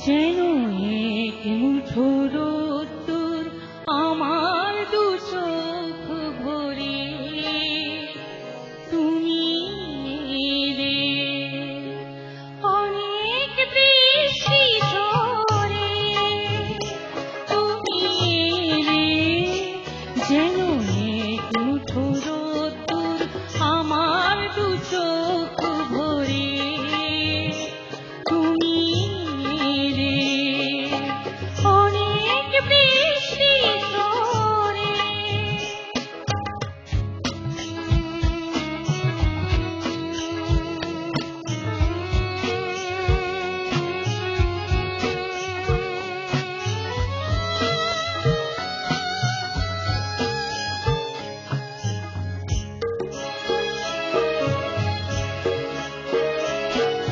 যেন এক মুঠো রোদ্দুর আমার দু চোখ ভরে তুমি এলে, অনেক বৃষ্টি ঝরে তুমি এলে, যেন এক মুঠো রোদ্দুর আমার দু চোখ ভরে তুমি এলে, অনেক বৃষ্টি ঝরে।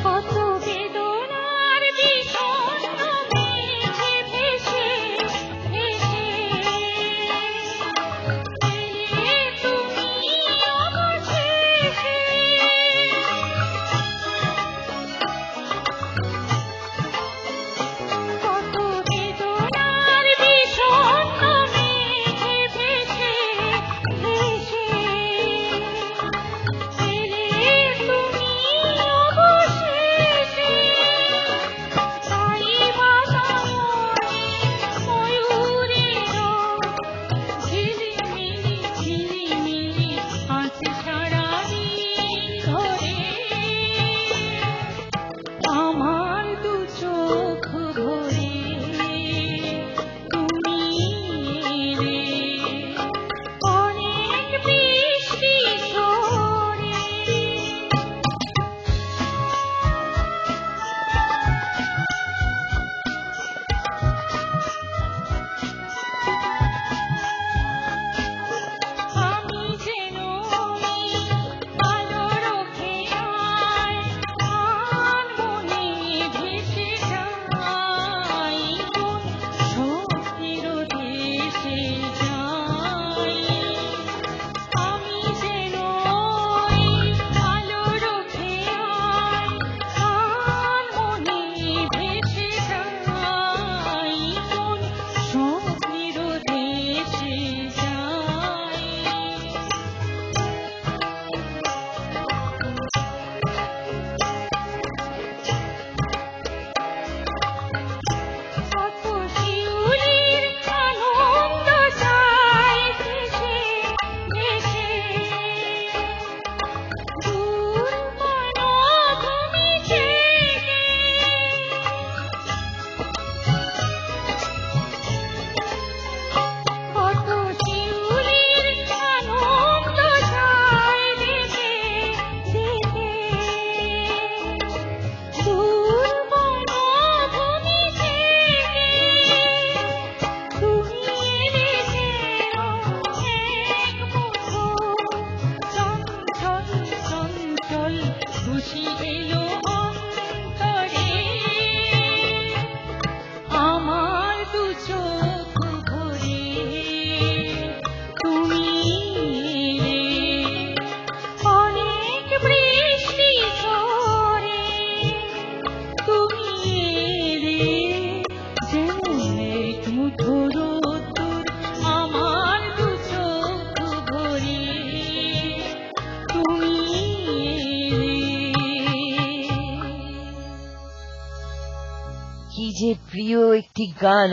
কত বেদনার বিষণ্ণ মেঘে ভেসে ভেসে এলে তুমি অবশেষে। কত বেদনার বিষণ্ণ মেঘে ভেসে ভেসে এলে তুমি অবশেষে। তাই বাতাবনে ময়ূরের ঝিলিমিলি ঝিলিমিলি আছে সারাদিন ধরে আমার দু চোখ ভরে তুমি এলে, অনেক বৃষ্টি ঝরে। আমি যেন আলোর খেয়ায় মনে ভেসে যাই, কোন স্বপ্নের দেশে যাই। আমি যেন আলোর খেয়ায় মনে ভেসে যাই, কোন স্বপ্নের দেশে যাই। কত শিউলির আনন্দ চাই ভেসে ভেসে দূর বনভূমি থেকে। কত শিউলির আনন্দ চাই ভেসে ভেসে দূর বনভূমি থেকে। তুমি এলে যেন এক মুঠো চঞ্চল চঞ্চল খুশি এলো অন্তরে আমার দু চোখ ভরে তুমি এলে, অনেক বৃষ্টি ঝরে তুমি এলে, যেন এক মুঠো রোদ্দুর আমার দু চোখ ভরে তুমি এলে। কি যে প্রিয় একটি গান